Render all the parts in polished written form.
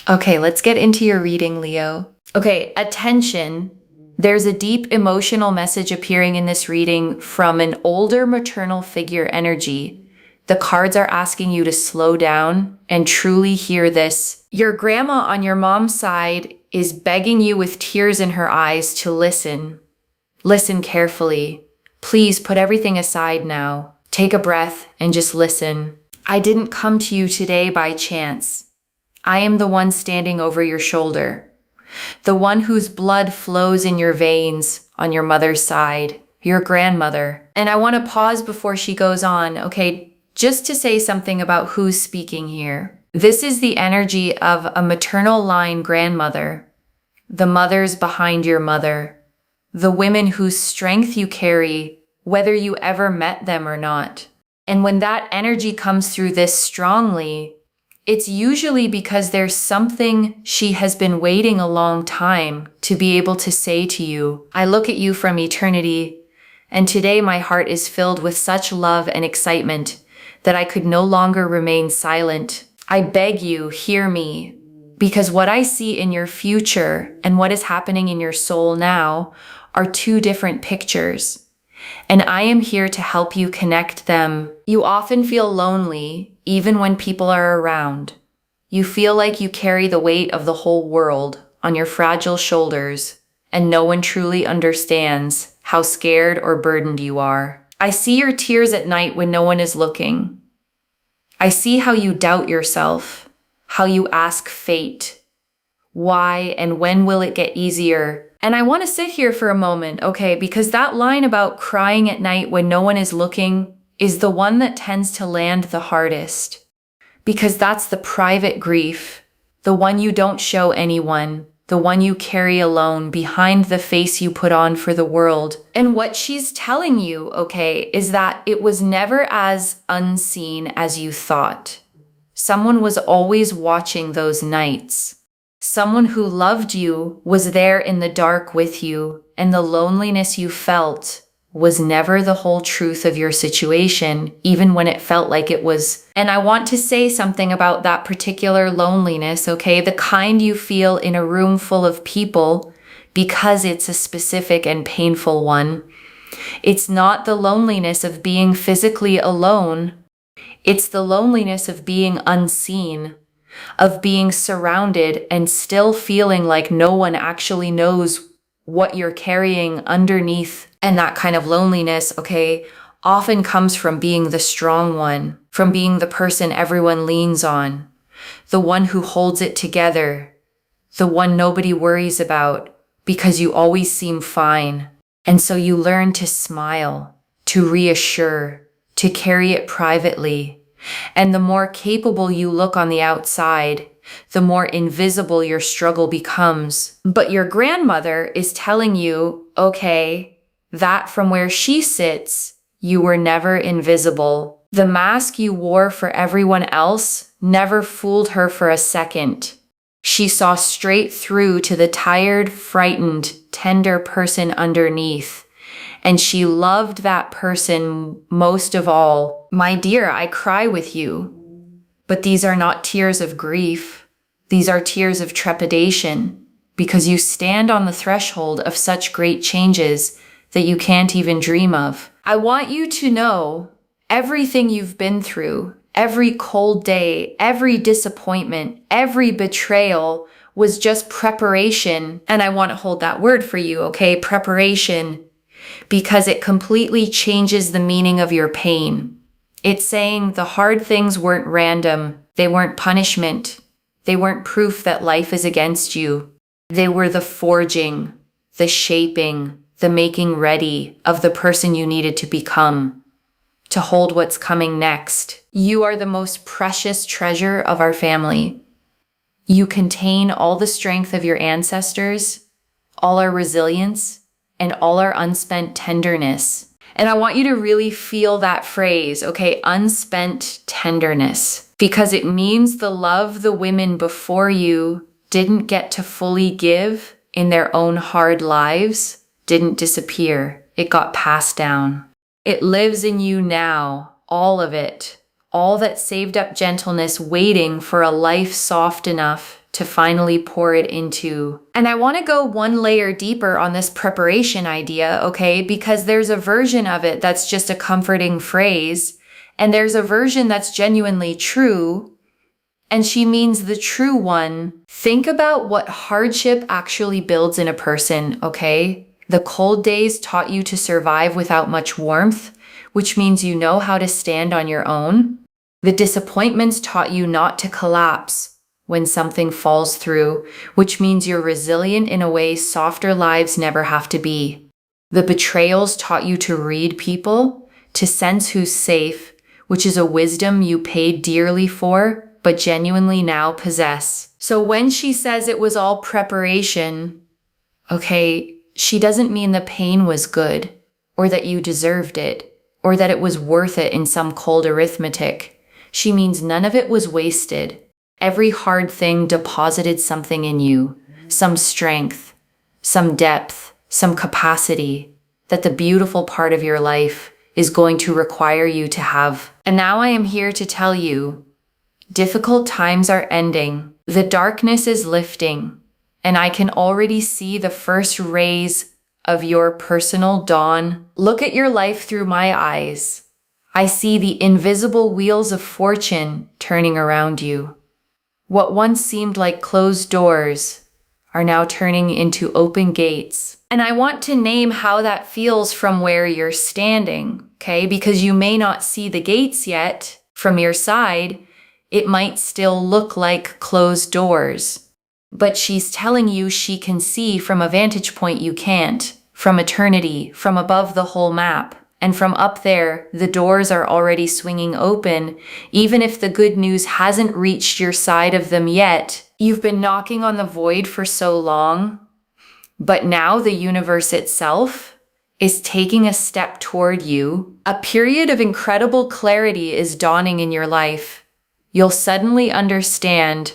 Okay, let's get into your reading, Leo. Okay, attention. There's a deep emotional message appearing in this reading from an older maternal figure energy. The cards are asking you to slow down and truly hear this. Your grandma on your mom's side is begging you with tears in her eyes to listen. Listen carefully. Please put everything aside now. Take a breath and just listen. I didn't come to you today by chance. I am the one standing over your shoulder. The one whose blood flows in your veins on your mother's side, your grandmother. And I want to pause before she goes on, okay, just to say something about who's speaking here. This is the energy of a maternal line grandmother, the mothers behind your mother, the women whose strength you carry, whether you ever met them or not. And when that energy comes through this strongly, it's usually because there's something she has been waiting a long time to be able to say to you. I look at you from eternity, and today my heart is filled with such love and excitement that I could no longer remain silent. I beg you, hear me, because what I see in your future and what is happening in your soul now are two different pictures. And I am here to help you connect them. You often feel lonely, even when people are around. You feel like you carry the weight of the whole world on your fragile shoulders, and no one truly understands how scared or burdened you are. I see your tears at night when no one is looking. I see how you doubt yourself, how you ask fate, why and when will it get easier? And I want to sit here for a moment, okay, because that line about crying at night when no one is looking is the one that tends to land the hardest. Because that's the private grief, the one you don't show anyone, the one you carry alone behind the face you put on for the world. And what she's telling you, okay, is that it was never as unseen as you thought. Someone was always watching those nights. Someone who loved you was there in the dark with you, and the loneliness you felt was never the whole truth of your situation, even when it felt like it was. And I want to say something about that particular loneliness, okay? The kind you feel in a room full of people because it's a specific and painful one. It's not the loneliness of being physically alone. It's the loneliness of being unseen, of being surrounded and still feeling like no one actually knows what you're carrying underneath. And that kind of loneliness, okay, often comes from being the strong one, from being the person everyone leans on, the one who holds it together, the one nobody worries about because you always seem fine. And so you learn to smile, to reassure, to carry it privately. And the more capable you look on the outside, the more invisible your struggle becomes. But your grandmother is telling you, okay, that from where she sits, you were never invisible. The mask you wore for everyone else never fooled her for a second. She saw straight through to the tired, frightened, tender person underneath. And she loved that person most of all. My dear, I cry with you. But these are not tears of grief. These are tears of trepidation, because you stand on the threshold of such great changes that you can't even dream of. I want you to know everything you've been through, every cold day, every disappointment, every betrayal was just preparation. And I want to hold that word for you, okay? Preparation. Because it completely changes the meaning of your pain. It's saying the hard things weren't random. They weren't punishment. They weren't proof that life is against you. They were the forging, the shaping, the making ready of the person you needed to become, to hold what's coming next. You are the most precious treasure of our family. You contain all the strength of your ancestors, all our resilience, and all our unspent tenderness. And I want you to really feel that phrase, okay? Unspent tenderness. Because it means the love the women before you didn't get to fully give in their own hard lives didn't disappear. It got passed down. It lives in you now, all of it. All that saved up gentleness waiting for a life soft enough to finally pour it into. And I want to go one layer deeper on this preparation idea, okay? Because there's a version of it that's just a comforting phrase, and there's a version that's genuinely true, and she means the true one. Think about what hardship actually builds in a person, okay? The cold days taught you to survive without much warmth, which means you know how to stand on your own. The disappointments taught you not to collapse when something falls through, which means you're resilient in a way softer lives never have to be. The betrayals taught you to read people, to sense who's safe, which is a wisdom you paid dearly for, but genuinely now possess. So when she says it was all preparation, okay, she doesn't mean the pain was good, or that you deserved it, or that it was worth it in some cold arithmetic. She means none of it was wasted. Every hard thing deposited something in you, some strength, some depth, some capacity, that the beautiful part of your life is going to require you to have. And now I am here to tell you, difficult times are ending. The darkness is lifting, and I can already see the first rays of your personal dawn. Look at your life through my eyes. I see the invisible wheels of fortune turning around you. What once seemed like closed doors are now turning into open gates. And I want to name how that feels from where you're standing, okay? Because you may not see the gates yet from your side. It might still look like closed doors, but she's telling you she can see from a vantage point you can't, from eternity, from above the whole map. And from up there, the doors are already swinging open, even if the good news hasn't reached your side of them yet. You've been knocking on the void for so long, but now the universe itself is taking a step toward you. A period of incredible clarity is dawning in your life. You'll suddenly understand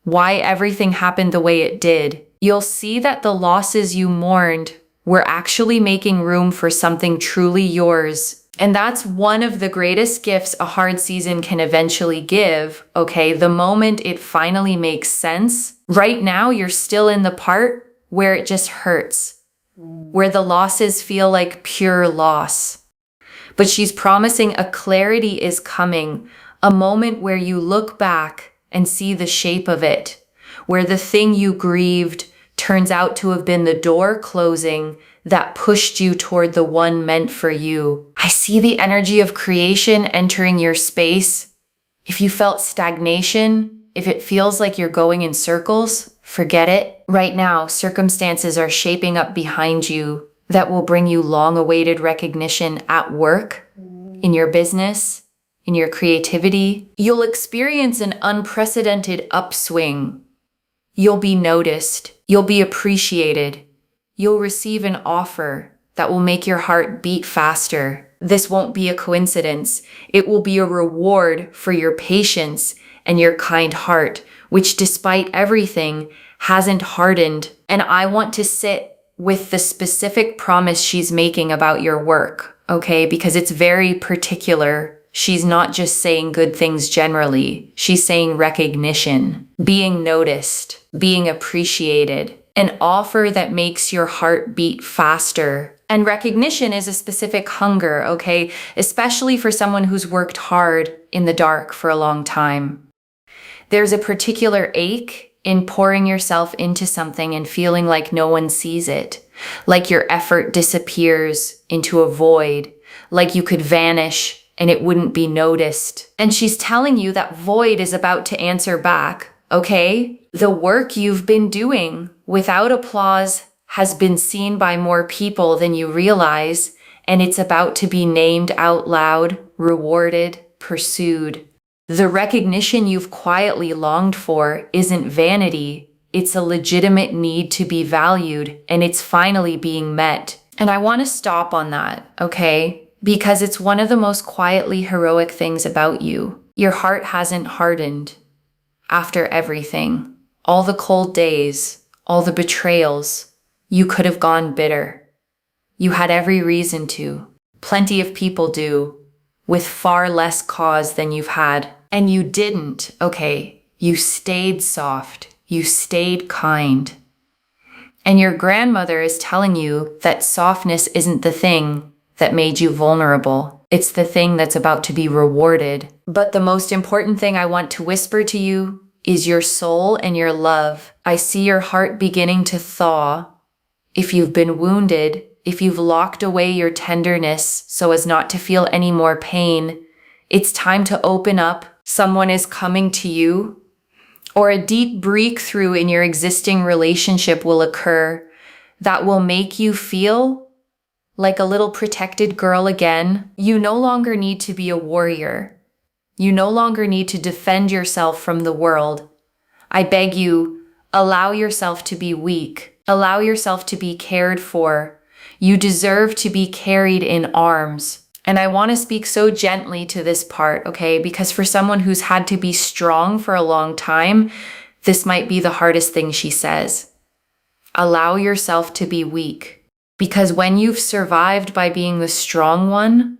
why everything happened the way it did. You'll see that the losses you mourned were actually making room for something truly yours. And that's one of the greatest gifts a hard season can eventually give, okay? The moment it finally makes sense. Right now, you're still in the part where it just hurts, where the losses feel like pure loss. But she's promising a clarity is coming, a moment where you look back and see the shape of it, where the thing you grieved turns out to have been the door closing that pushed you toward the one meant for you. I see the energy of creation entering your space. If you felt stagnation, if it feels like you're going in circles, forget it. Right now, circumstances are shaping up behind you that will bring you long-awaited recognition at work, in your business, in your creativity. You'll experience an unprecedented upswing. You'll be noticed. You'll be appreciated. You'll receive an offer that will make your heart beat faster. This won't be a coincidence. It will be a reward for your patience and your kind heart, which despite everything hasn't hardened. And I want to sit with the specific promise she's making about your work, okay? Because it's very particular. She's not just saying good things generally. She's saying recognition, being noticed, being appreciated, an offer that makes your heart beat faster. And recognition is a specific hunger, okay? Especially for someone who's worked hard in the dark for a long time. There's a particular ache in pouring yourself into something and feeling like no one sees it, like your effort disappears into a void, like you could vanish and it wouldn't be noticed. And she's telling you that void is about to answer back, okay? The work you've been doing without applause has been seen by more people than you realize, and it's about to be named out loud, rewarded, pursued. The recognition you've quietly longed for isn't vanity. It's a legitimate need to be valued, and it's finally being met. And I want to stop on that, okay? Because it's one of the most quietly heroic things about you. Your heart hasn't hardened after everything. All the cold days, all the betrayals, you could have gone bitter. You had every reason to. Plenty of people do, with far less cause than you've had. And you didn't, okay? You stayed soft. You stayed kind. And your grandmother is telling you that softness isn't the thing that made you vulnerable. It's the thing that's about to be rewarded. But the most important thing I want to whisper to you is your soul and your love. I see your heart beginning to thaw. If you've been wounded, if you've locked away your tenderness so as not to feel any more pain, it's time to open up. Someone is coming to you, or a deep breakthrough in your existing relationship will occur that will make you feel like a little protected girl again. You no longer need to be a warrior. You no longer need to defend yourself from the world. I beg you, allow yourself to be weak. Allow yourself to be cared for. You deserve to be carried in arms. And I want to speak so gently to this part, okay? Because for someone who's had to be strong for a long time, this might be the hardest thing she says. Allow yourself to be weak. Because when you've survived by being the strong one,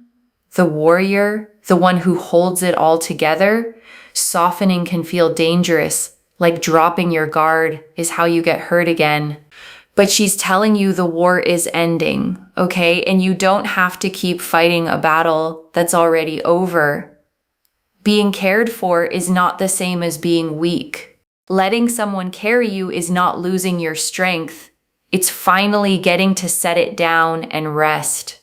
the warrior, the one who holds it all together, softening can feel dangerous, like dropping your guard is how you get hurt again. But she's telling you the war is ending, okay? And you don't have to keep fighting a battle that's already over. Being cared for is not the same as being weak. Letting someone carry you is not losing your strength. It's finally getting to set it down and rest,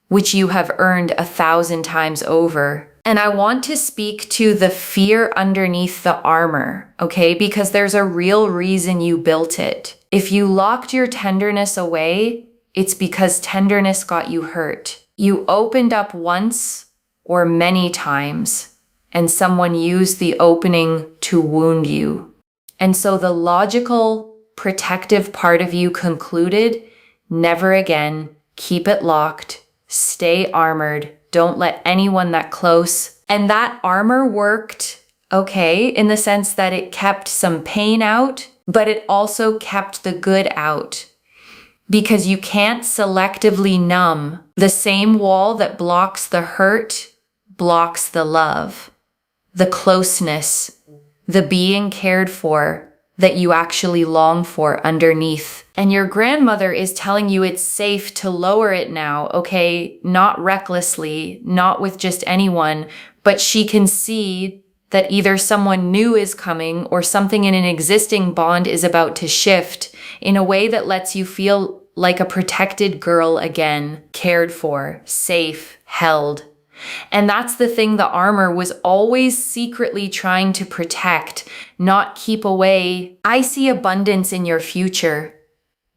which you have earned 1,000 times over. And I want to speak to the fear underneath the armor, okay? Because there's a real reason you built it. If you locked your tenderness away, it's because tenderness got you hurt. You opened up once or many times, and someone used the opening to wound you. And so the logical, protective part of you concluded, never again, keep it locked, stay armored, don't let anyone that close. And that armor worked, okay, in the sense that it kept some pain out, but it also kept the good out. Because you can't selectively numb. The same wall that blocks the hurt blocks the love, the closeness, the being cared for that you actually long for underneath. And your grandmother is telling you it's safe to lower it now, okay? Not recklessly, not with just anyone, but she can see that either someone new is coming or something in an existing bond is about to shift in a way that lets you feel like a protected girl again, cared for, safe, held. And that's the thing the armor was always secretly trying to protect, not keep away. I see abundance in your future,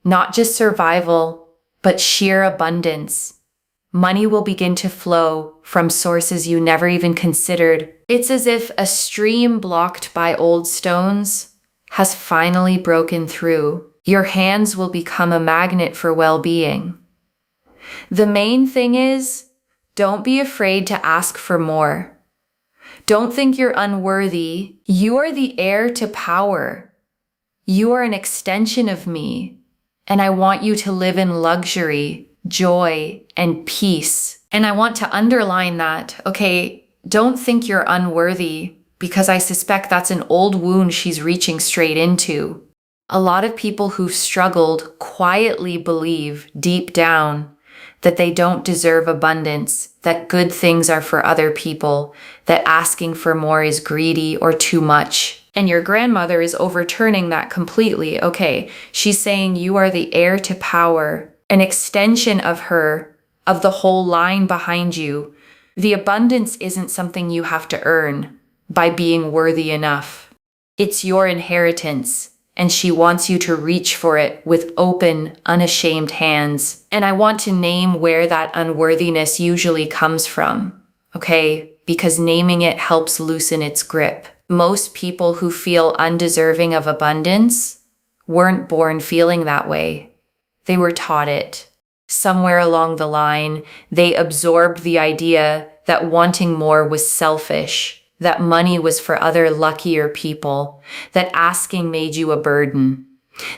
not just survival, but sheer abundance. Money will begin to flow from sources you never even considered. It's as if a stream blocked by old stones has finally broken through. Your hands will become a magnet for well-being. The main thing is, don't be afraid to ask for more. Don't think you're unworthy. You are the heir to power. You are an extension of me, and I want you to live in luxury, joy, and peace. And I want to underline that, okay, don't think you're unworthy, because I suspect that's an old wound she's reaching straight into. A lot of people who've struggled quietly believe deep down that they don't deserve abundance, that good things are for other people, that asking for more is greedy or too much. And your grandmother is overturning that completely. Okay, she's saying you are the heir to power, an extension of her, of the whole line behind you. The abundance isn't something you have to earn by being worthy enough. It's your inheritance, and she wants you to reach for it with open, unashamed hands. And I want to name where that unworthiness usually comes from, okay? Because naming it helps loosen its grip. Most people who feel undeserving of abundance weren't born feeling that way. They were taught it. Somewhere along the line, they absorbed the idea that wanting more was selfish, that money was for other luckier people, that asking made you a burden,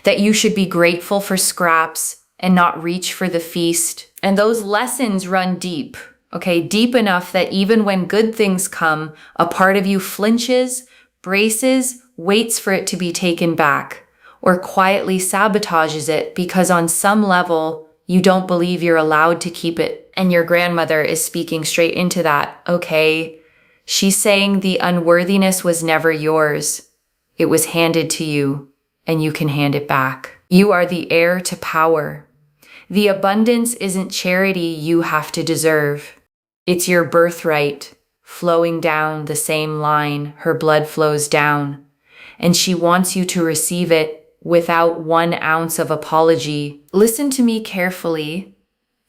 that you should be grateful for scraps and not reach for the feast. And those lessons run deep, okay, deep enough that even when good things come, a part of you flinches, braces, waits for it to be taken back, or quietly sabotages it because on some level, you don't believe you're allowed to keep it. And your grandmother is speaking straight into that, okay? She's saying the unworthiness was never yours. It was handed to you, and you can hand it back. You are the heir to power. The abundance isn't charity you have to deserve. It's your birthright, flowing down the same line her blood flows down. And she wants you to receive it without 1 ounce of apology. Listen to me carefully.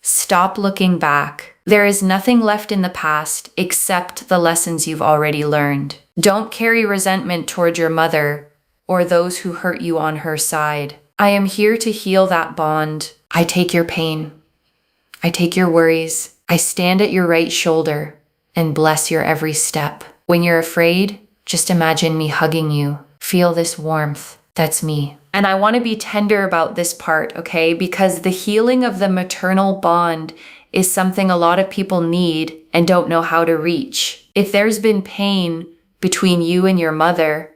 Stop looking back. There is nothing left in the past except the lessons you've already learned. Don't carry resentment toward your mother or those who hurt you on her side. I am here to heal that bond. I take your pain. I take your worries. I stand at your right shoulder and bless your every step. When you're afraid, just imagine me hugging you. Feel this warmth. That's me. And I want to be tender about this part, okay? Because the healing of the maternal bond is something a lot of people need and don't know how to reach. If there's been pain between you and your mother,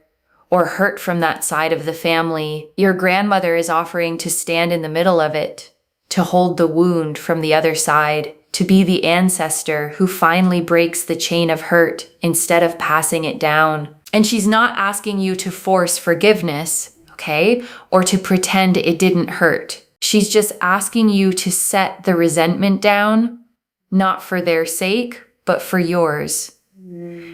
or hurt from that side of the family, your grandmother is offering to stand in the middle of it, to hold the wound from the other side, to be the ancestor who finally breaks the chain of hurt instead of passing it down. And she's not asking you to force forgiveness, okay? Or to pretend it didn't hurt. She's just asking you to set the resentment down, not for their sake, but for yours.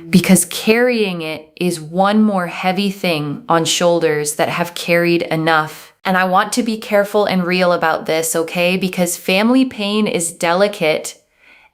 Because carrying it is one more heavy thing on shoulders that have carried enough. And I want to be careful and real about this, okay? Because family pain is delicate,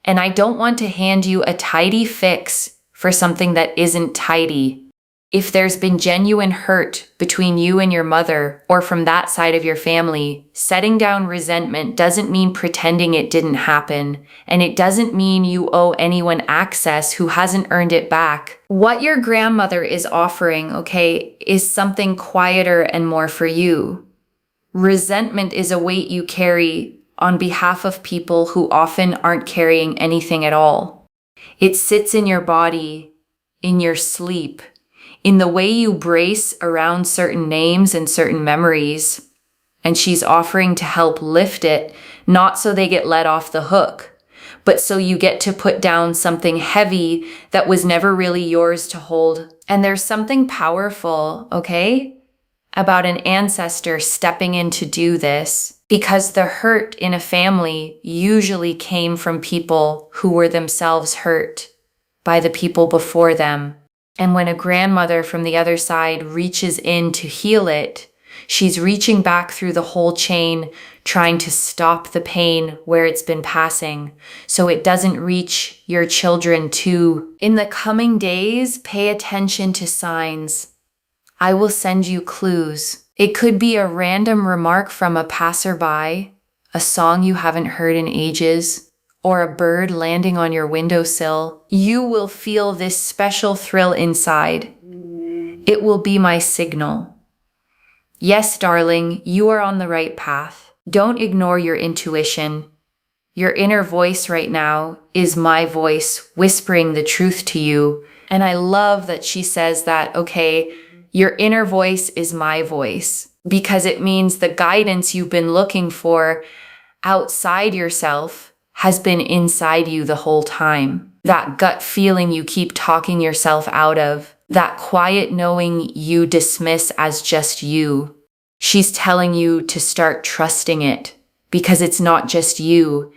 and I don't want to hand you a tidy fix for something that isn't tidy. If there's been genuine hurt between you and your mother or from that side of your family, setting down resentment doesn't mean pretending it didn't happen, and it doesn't mean you owe anyone access who hasn't earned it back. What your grandmother is offering, okay, is something quieter and more for you. Resentment is a weight you carry on behalf of people who often aren't carrying anything at all. It sits in your body, in your sleep, in the way you brace around certain names and certain memories. And she's offering to help lift it, not so they get let off the hook, but so you get to put down something heavy that was never really yours to hold. And there's something powerful, okay, about an ancestor stepping in to do this, because the hurt in a family usually came from people who were themselves hurt by the people before them. And when a grandmother from the other side reaches in to heal it, she's reaching back through the whole chain, trying to stop the pain where it's been passing, so it doesn't reach your children too. In the coming days, pay attention to signs. I will send you clues. It could be a random remark from a passerby, a song you haven't heard in ages, or a bird landing on your windowsill. You will feel this special thrill inside. It will be my signal. Yes, darling, you are on the right path. Don't ignore your intuition. Your inner voice right now is my voice whispering the truth to you. And I love that she says that, okay, your inner voice is my voice, because it means the guidance you've been looking for outside yourself has been inside you the whole time. That gut feeling you keep talking yourself out of, that quiet knowing you dismiss as just you. She's telling you to start trusting it, because it's not just you.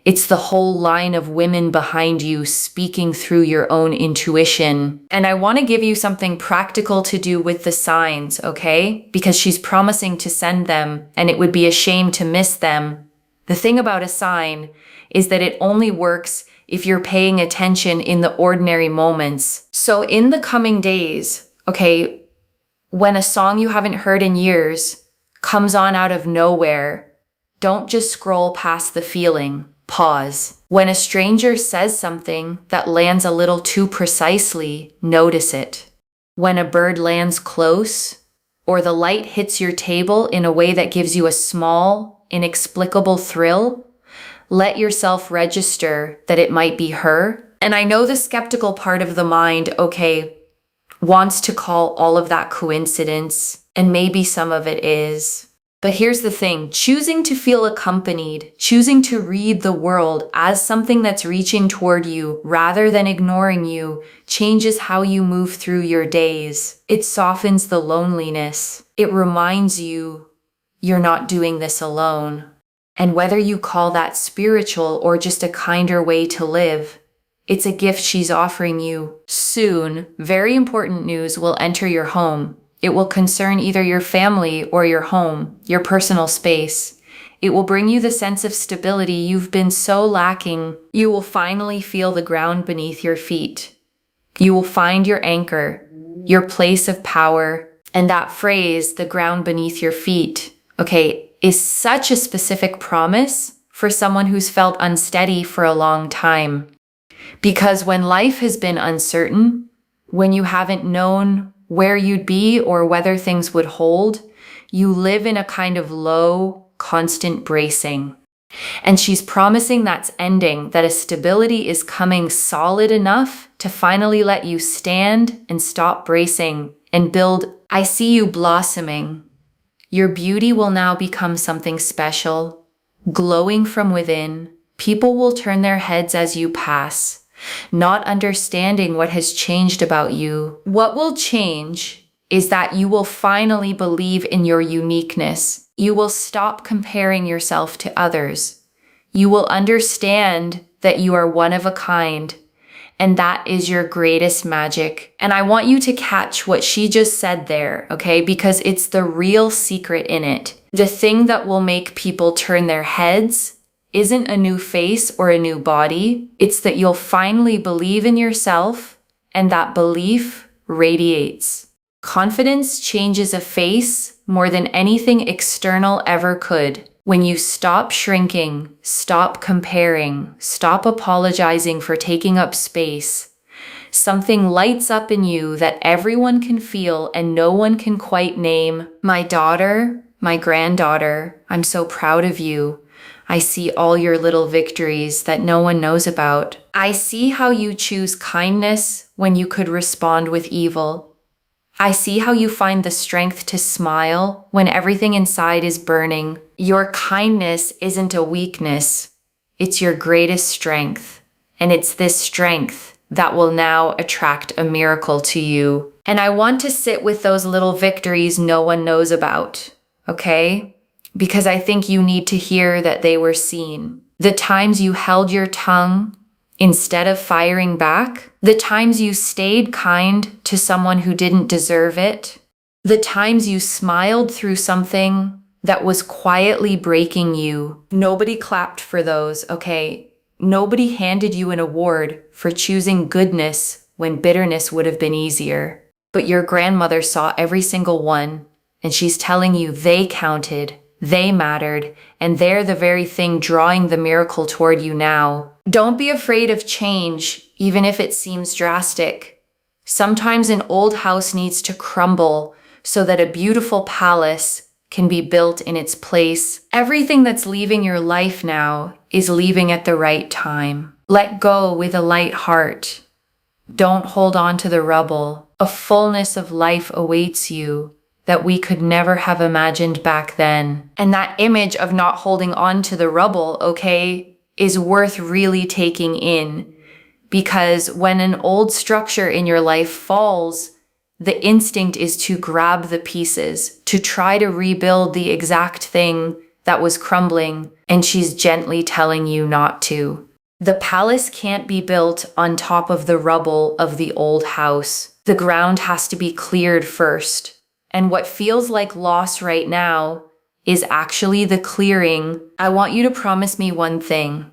It's the whole line of women behind you speaking through your own intuition. And I want to give you something practical to do with the signs, okay? Because she's promising to send them, and it would be a shame to miss them. The thing about a sign is that it only works if you're paying attention in the ordinary moments. So in the coming days, okay, when a song you haven't heard in years comes on out of nowhere, don't just scroll past the feeling. Pause. When a stranger says something that lands a little too precisely, notice it. When a bird lands close, or the light hits your table in a way that gives you a small, inexplicable thrill, let yourself register that it might be her. And I know the skeptical part of the mind, okay, wants to call all of that coincidence, and maybe some of it is. But here's the thing, choosing to feel accompanied, choosing to read the world as something that's reaching toward you rather than ignoring you, changes how you move through your days. It softens the loneliness. It reminds you you're not doing this alone. And whether you call that spiritual or just a kinder way to live, it's a gift she's offering you. Soon, very important news will enter your home. It will concern either your family or your home, your personal space. It will bring you the sense of stability you've been so lacking. You will finally feel the ground beneath your feet. You will find your anchor, your place of power. And that phrase, the ground beneath your feet, is such a specific promise for someone who's felt unsteady for a long time. Because when life has been uncertain, when you haven't known where you'd be or whether things would hold, you live in a kind of low, constant bracing. And she's promising that's ending, that a stability is coming solid enough to finally let you stand and stop bracing and build. I see you blossoming. Your beauty will now become something special, glowing from within. People will turn their heads as you pass, not understanding what has changed about you. What will change is that you will finally believe in your uniqueness. You will stop comparing yourself to others. You will understand that you are one of a kind, and that is your greatest magic. And I want you to catch what she just said there, because it's the real secret in it. The thing that will make people turn their heads isn't a new face or a new body. It's that you'll finally believe in yourself, and that belief radiates. Confidence changes a face more than anything external ever could. When you stop shrinking, stop comparing, stop apologizing for taking up space, something lights up in you that everyone can feel and no one can quite name. My daughter, my granddaughter, I'm so proud of you. I see all your little victories that no one knows about. I see how you choose kindness when you could respond with evil. I see how you find the strength to smile when everything inside is burning. Your kindness isn't a weakness. It's your greatest strength. And it's this strength that will now attract a miracle to you. And I want to sit with those little victories no one knows about, because I think you need to hear that they were seen. The times you held your tongue instead of firing back, the times you stayed kind to someone who didn't deserve it, the times you smiled through something that was quietly breaking you. Nobody clapped for those, Nobody handed you an award for choosing goodness when bitterness would have been easier. But your grandmother saw every single one, and she's telling you they counted. They mattered, and they're the very thing drawing the miracle toward you now. Don't be afraid of change, even if it seems drastic. Sometimes an old house needs to crumble so that a beautiful palace can be built in its place. Everything that's leaving your life now is leaving at the right time. Let go with a light heart. Don't hold on to the rubble. A fullness of life awaits you that we could never have imagined back then. And that image of not holding on to the rubble, is worth really taking in. Because when an old structure in your life falls, the instinct is to grab the pieces, to try to rebuild the exact thing that was crumbling, and she's gently telling you not to. The palace can't be built on top of the rubble of the old house. The ground has to be cleared first. And what feels like loss right now is actually the clearing. I want you to promise me one thing.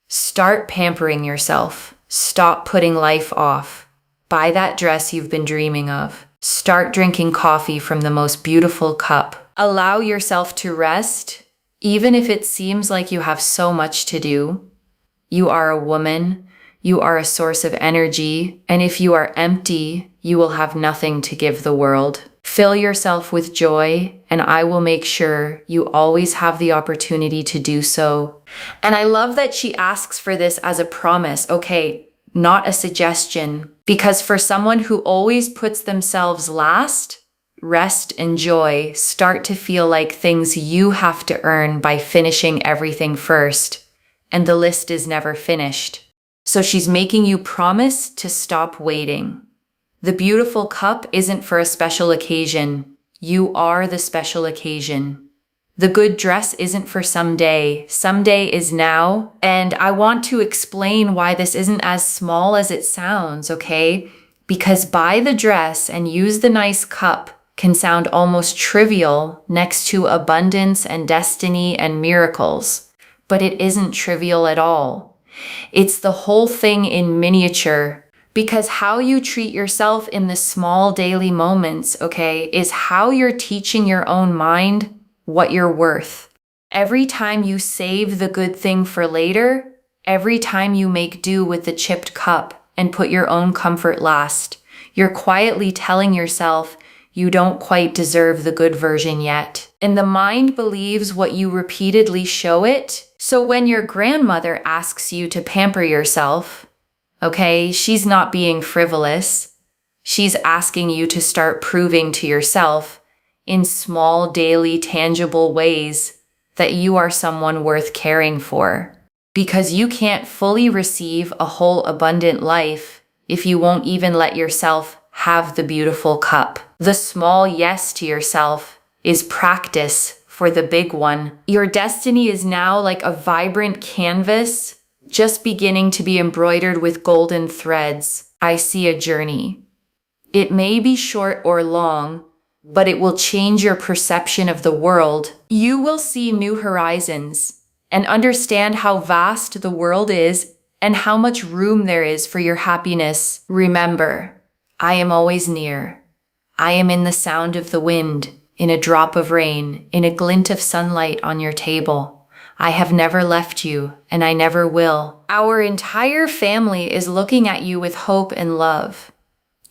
Start pampering yourself. Stop putting life off. Buy that dress you've been dreaming of. Start drinking coffee from the most beautiful cup. Allow yourself to rest, even if it seems like you have so much to do. You are a woman. You are a source of energy. And if you are empty, you will have nothing to give the world. Fill yourself with joy, and I will make sure you always have the opportunity to do so. And I love that she asks for this as a promise. not a suggestion. Because for someone who always puts themselves last, rest and joy start to feel like things you have to earn by finishing everything first. And the list is never finished. So she's making you promise to stop waiting. The beautiful cup isn't for a special occasion. You are the special occasion. The good dress isn't for someday. Someday is now. And I want to explain why this isn't as small as it sounds, okay? Because buy the dress and use the nice cup can sound almost trivial next to abundance and destiny and miracles. But it isn't trivial at all. It's the whole thing in miniature. Because how you treat yourself in the small daily moments, okay, is how you're teaching your own mind what you're worth. Every time you save the good thing for later, every time you make do with the chipped cup and put your own comfort last, you're quietly telling yourself you don't quite deserve the good version yet. And the mind believes what you repeatedly show it. So when your grandmother asks you to pamper yourself, okay, she's not being frivolous. She's asking you to start proving to yourself in small, daily, tangible ways that you are someone worth caring for. Because you can't fully receive a whole abundant life if you won't even let yourself have the beautiful cup. The small yes to yourself is practice for the big one. Your destiny is now like a vibrant canvas just beginning to be embroidered with golden threads. I see a journey. It may be short or long, but it will change your perception of the world. You will see new horizons and understand how vast the world is and how much room there is for your happiness. Remember, I am always near. I am in the sound of the wind, in a drop of rain, in a glint of sunlight on your table. I have never left you, and I never will. Our entire family is looking at you with hope and love.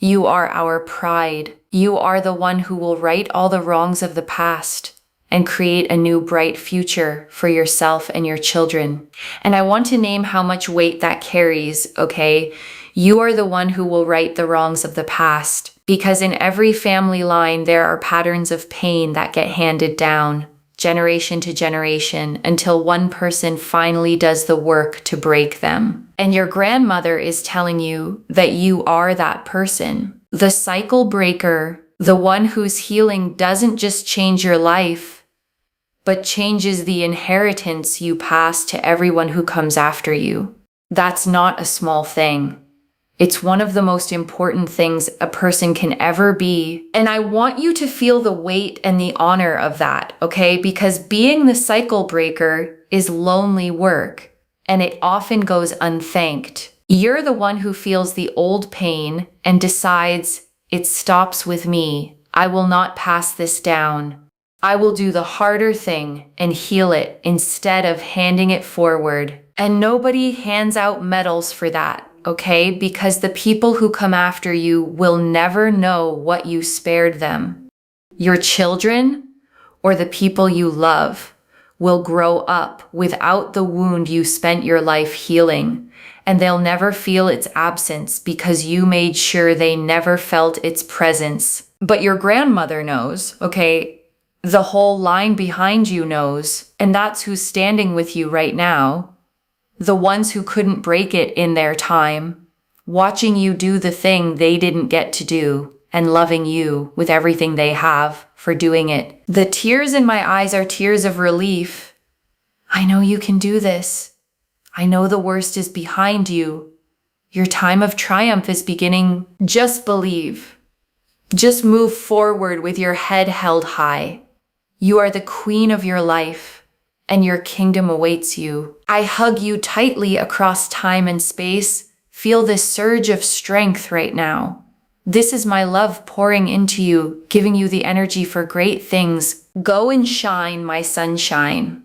You are our pride. You are the one who will right all the wrongs of the past and create a new bright future for yourself and your children. And I want to name how much weight that carries, okay? You are the one who will right the wrongs of the past, because in every family line there are patterns of pain that get handed down, generation to generation, until one person finally does the work to break them. And your grandmother is telling you that you are that person. The cycle breaker, the one whose healing doesn't just change your life, but changes the inheritance you pass to everyone who comes after you. That's not a small thing. It's one of the most important things a person can ever be. And I want you to feel the weight and the honor of that, okay? Because being the cycle breaker is lonely work, and it often goes unthanked. You're the one who feels the old pain and decides, it stops with me. I will not pass this down. I will do the harder thing and heal it instead of handing it forward. And nobody hands out medals for that. Okay, because the people who come after you will never know what you spared them. Your children or the people you love will grow up without the wound you spent your life healing, and they'll never feel its absence because you made sure they never felt its presence. But your grandmother knows, okay? The whole line behind you knows, and that's who's standing with you right now. The ones who couldn't break it in their time, watching you do the thing they didn't get to do, and loving you with everything they have for doing it. The tears in my eyes are tears of relief. I know you can do this. I know the worst is behind you. Your time of triumph is beginning. Just believe. Just move forward with your head held high. You are the queen of your life, and your kingdom awaits you. I hug you tightly across time and space. Feel this surge of strength right now. This is my love pouring into you, giving you the energy for great things. Go and shine, my sunshine.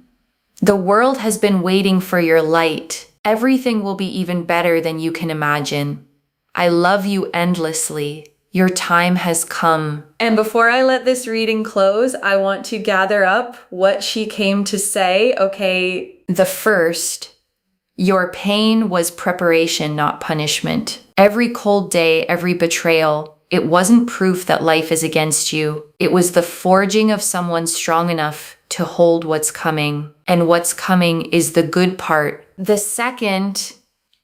The world has been waiting for your light. Everything will be even better than you can imagine. I love you endlessly. Your time has come. And before I let this reading close, I want to gather up what she came to say. Okay, the first, Your pain was preparation, not punishment. Every cold day, every betrayal, it wasn't proof that life is against you. It was the forging of someone strong enough to hold what's coming. And what's coming is the good part. The second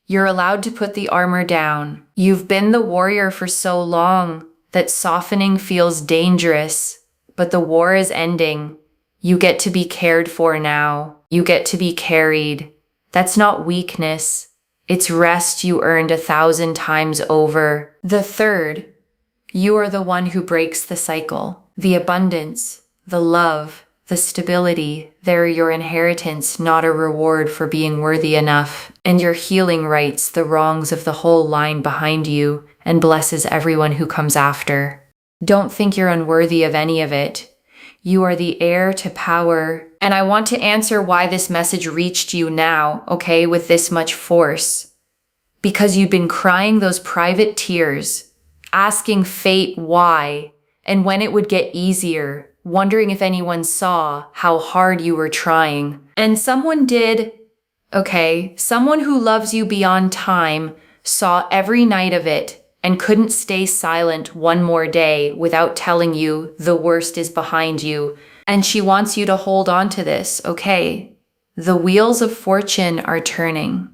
you're allowed to put the armor down. You've been the warrior for so long that softening feels dangerous, but the war is ending. You get to be cared for now. You get to be carried. That's not weakness. It's rest you earned 1,000 times over. The third, you are the one who breaks the cycle. The abundance, the love, the stability, they're your inheritance, not a reward for being worthy enough. And your healing rights the wrongs of the whole line behind you and blesses everyone who comes after. Don't think you're unworthy of any of it. You are the heir to power. And I want to answer why this message reached you now, okay, with this much force. Because you've been crying those private tears, asking fate why, and when it would get easier, wondering if anyone saw how hard you were trying. And someone did, okay, someone who loves you beyond time saw every night of it and couldn't stay silent one more day without telling you the worst is behind you. And she wants you to hold on to this, okay? The wheels of fortune are turning.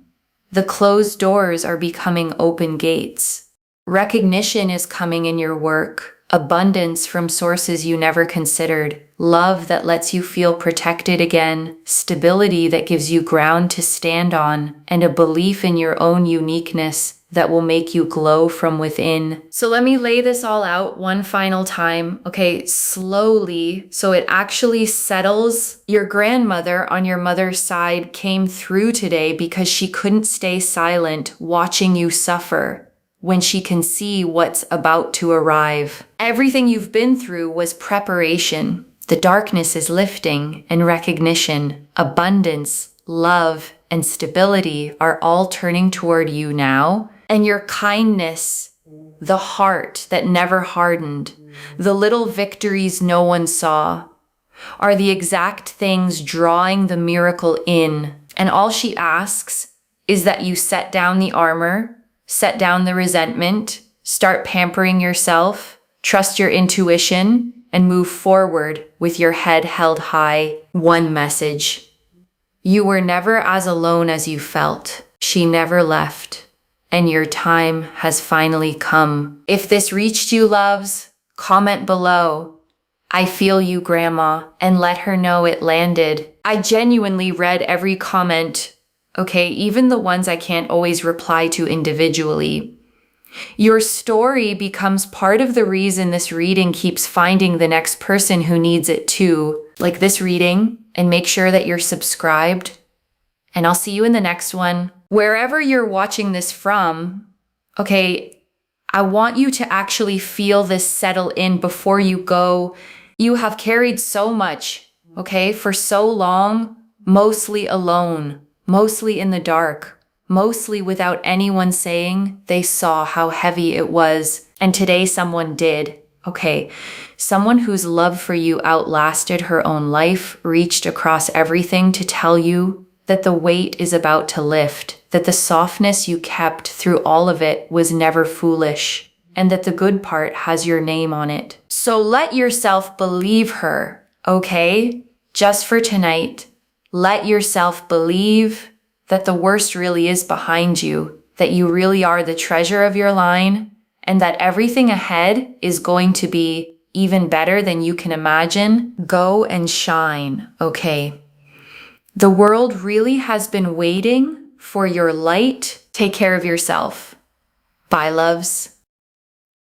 The closed doors are becoming open gates. Recognition is coming in your work. Abundance from sources you never considered. Love that lets you feel protected again. Stability that gives you ground to stand on. And a belief in your own uniqueness that will make you glow from within. So let me lay this all out one final time, okay, slowly, so it actually settles. Your grandmother on your mother's side came through today because she couldn't stay silent watching you suffer when she can see what's about to arrive. Everything you've been through was preparation. The darkness is lifting, and recognition, abundance, love, and stability are all turning toward you now. And your kindness, the heart that never hardened, the little victories no one saw, are the exact things drawing the miracle in. And all she asks is that you set down the armor, set down the resentment, start pampering yourself, trust your intuition, and move forward with your head held high. One message. You were never as alone as you felt. She never left. And your time has finally come. If this reached you, loves, comment below. I feel you, Grandma, and let her know it landed. I genuinely read every comment, okay, even the ones I can't always reply to individually. Your story becomes part of the reason this reading keeps finding the next person who needs it too, like this reading, and make sure that you're subscribed. And I'll see you in the next one. Wherever you're watching this from, okay, I want you to actually feel this settle in before you go. You have carried so much, okay, for so long, mostly alone, mostly in the dark, mostly without anyone saying they saw how heavy it was. And today someone did, okay? Someone whose love for you outlasted her own life, reached across everything to tell you that the weight is about to lift, that the softness you kept through all of it was never foolish, and that the good part has your name on it. So let yourself believe her, okay? Just for tonight, let yourself believe that the worst really is behind you, that you really are the treasure of your line, and that everything ahead is going to be even better than you can imagine. Go and shine, okay? The world really has been waiting for your light. Take care of yourself. Bye, loves.